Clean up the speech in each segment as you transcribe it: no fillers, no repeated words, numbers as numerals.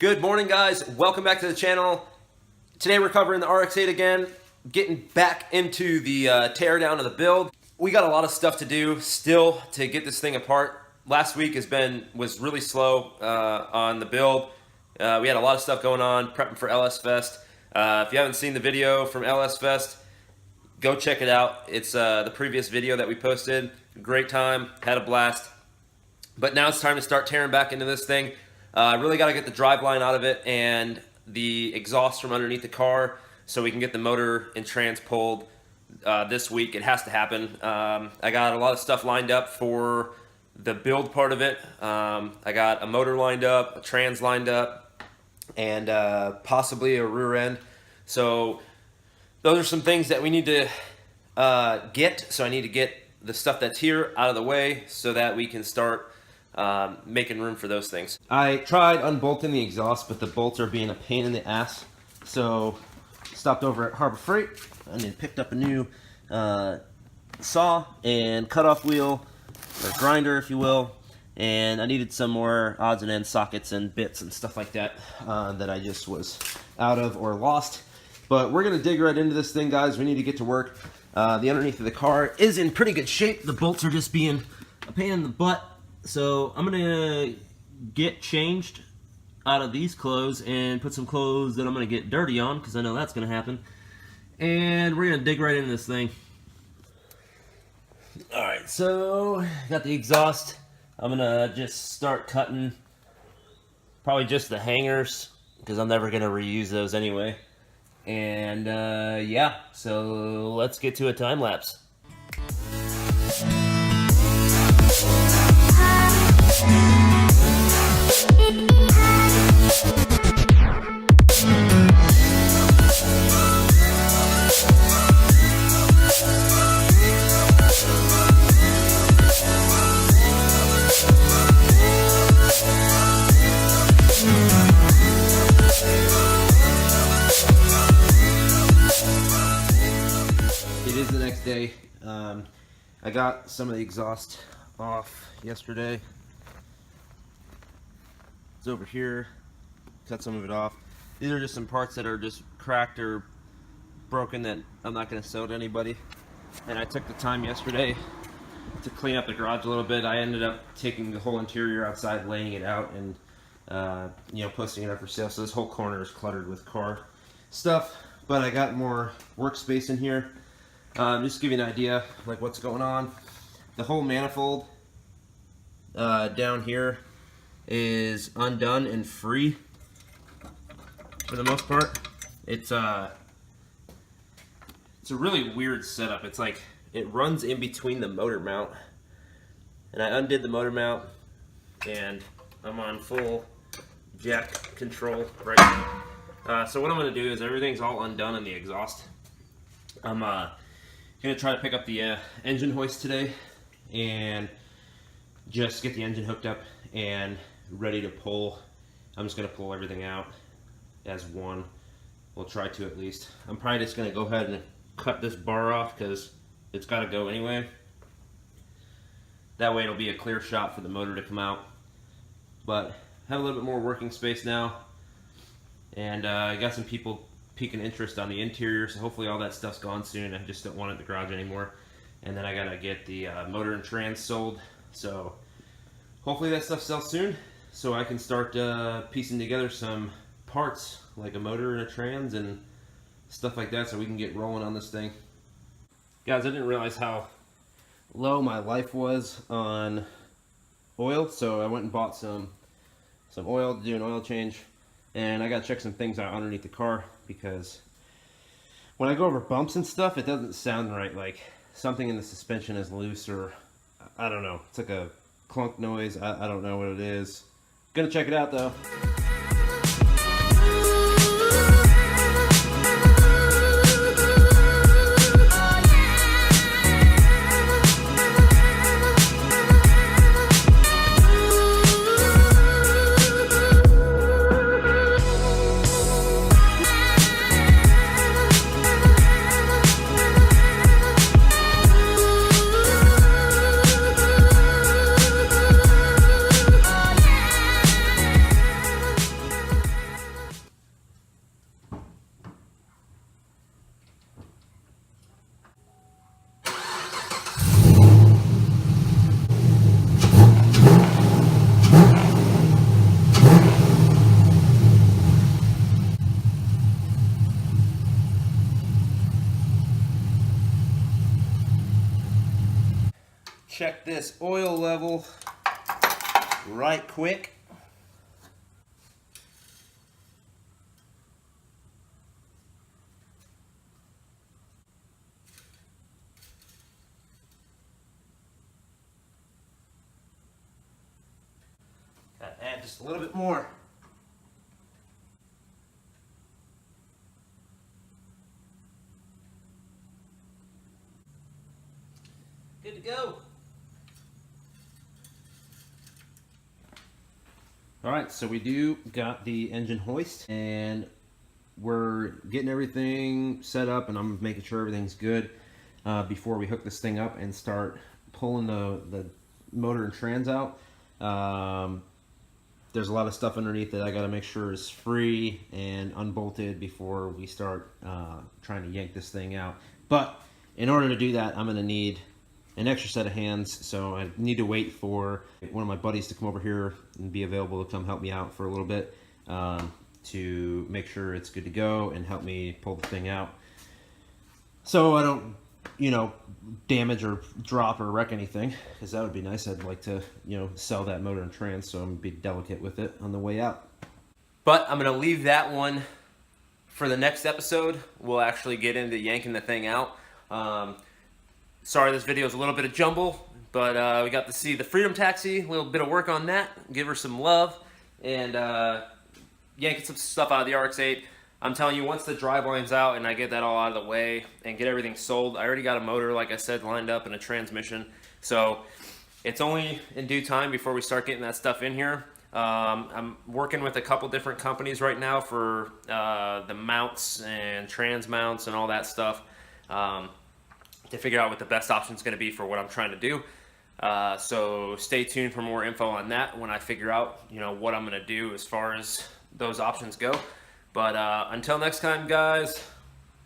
Good morning, guys. Welcome back to the channel. Today we're covering the RX8 again, getting back into the teardown of the build. We got a lot of stuff to do still to get this thing apart. Last week was really slow on the build. We had a lot of stuff going on, prepping for LS Fest. If you haven't seen the video from LS Fest, go check it out. It's the previous video that we posted. Great time, had a blast. But now it's time to start tearing back into this thing. Really got to get the driveline out of it and the exhaust from underneath the car so we can get the motor and trans pulled this week. It has to happen. I got a lot of stuff lined up for the build part of it. I got a motor lined up, a trans lined up, and possibly a rear end. So those are some things that we need to get. So I need to get the stuff that's here out of the way so that we can start making room for those things. I tried unbolting the exhaust, but the bolts are being a pain in the ass. So stopped over at Harbor Freight and then picked up a new saw and cutoff wheel, or grinder if you will, and I needed some more odds and ends sockets and bits and stuff like that that I just was out of or lost. But we're gonna dig right into this thing, guys. We need to get to work. The underneath of the car is in pretty good shape. The bolts are just being a pain in the butt. So I'm gonna get changed out of these clothes and put some clothes that I'm gonna get dirty on, because I know that's gonna happen. And we're gonna dig right into this thing. Alright, so got the exhaust. I'm gonna just start cutting probably just the hangers, because I'm never gonna reuse those anyway. And yeah, so let's get to a time lapse. It is the next day. I got some of the exhaust off yesterday. It's over here. Cut some of it off. These are just some parts that are just cracked or broken that I'm not going to sell to anybody. And I took the time yesterday to clean up the garage a little bit. I ended up taking the whole interior outside, laying it out, and posting it up for sale. So this whole corner is cluttered with car stuff. But I got more workspace in here. Just to give you an idea, like what's going on. The whole manifold down here is undone and free for the most part. It's a really weird setup. It's like it runs in between the motor mount, and I undid the motor mount, and I'm on full jack control right now. So what I'm going to do is everything's all undone on the exhaust. I'm going to try to pick up the engine hoist today and just get the engine hooked up and ready to pull. I'm just going to pull everything out as one. We'll try to at least. I'm probably just going to go ahead and cut this bar off because it's got to go anyway. That way it'll be a clear shot for the motor to come out. But have a little bit more working space now. And I got some people peaking interest on the interior, so hopefully all that stuff's gone soon. I just don't want it in the garage anymore. And then I gotta get the motor and trans sold, so hopefully that stuff sells soon, so I can start piecing together some parts like a motor and a trans and stuff like that, so we can get rolling on this thing. Guys, I didn't realize how low my life was on oil, so I went and bought some oil to do an oil change. And I gotta check some things out underneath the car, because when I go over bumps and stuff, it doesn't sound right. Like something in the suspension is loose, or I don't know. It's like a clunk noise. I don't know what it is. Gonna check it out though. check this oil level right quick. Gotta add just a little bit more. Good to go. All right, so we do got the engine hoist, and we're getting everything set up, and I'm making sure everything's good before we hook this thing up and start pulling the motor and trans out. There's a lot of stuff underneath that I got to make sure is free and unbolted before we start trying to yank this thing out. But in order to do that, I'm going to need an extra set of hands, so I need to wait for one of my buddies to come over here and be available to come help me out for a little bit to make sure it's good to go and help me pull the thing out, so I don't, you know, damage or drop or wreck anything, because that would be nice. I'd like to, you know, sell that motor and trans, so I'm gonna be delicate with it on the way out. But I'm gonna leave that one for the next episode. We'll actually get into yanking the thing out. Sorry, this video is a little bit of jumble, but we got to see the Freedom Taxi, a little bit of work on that, give her some love, and yanking some stuff out of the RX8. I'm telling you, once the driveline's out and I get that all out of the way and get everything sold, I already got a motor, like I said, lined up and a transmission. So it's only in due time before we start getting that stuff in here. I'm working with a couple different companies right now for the mounts and trans mounts and all that stuff. To figure out what the best option is going to be for what I'm trying to do. So stay tuned for more info on that when I figure out, you know, what I'm going to do as far as those options go. But until next time, guys,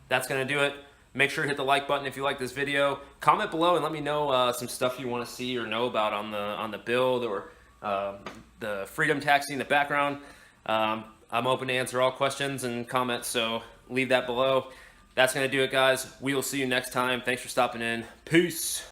that's going to do it. Make sure to hit the like button if you like this video. Comment below and let me know some stuff you want to see or know about on the build or the Freedom Taxi in the background. I'm open to answer all questions and comments, so leave that below. That's going to do it, guys. We will see you next time. Thanks for stopping in. Peace.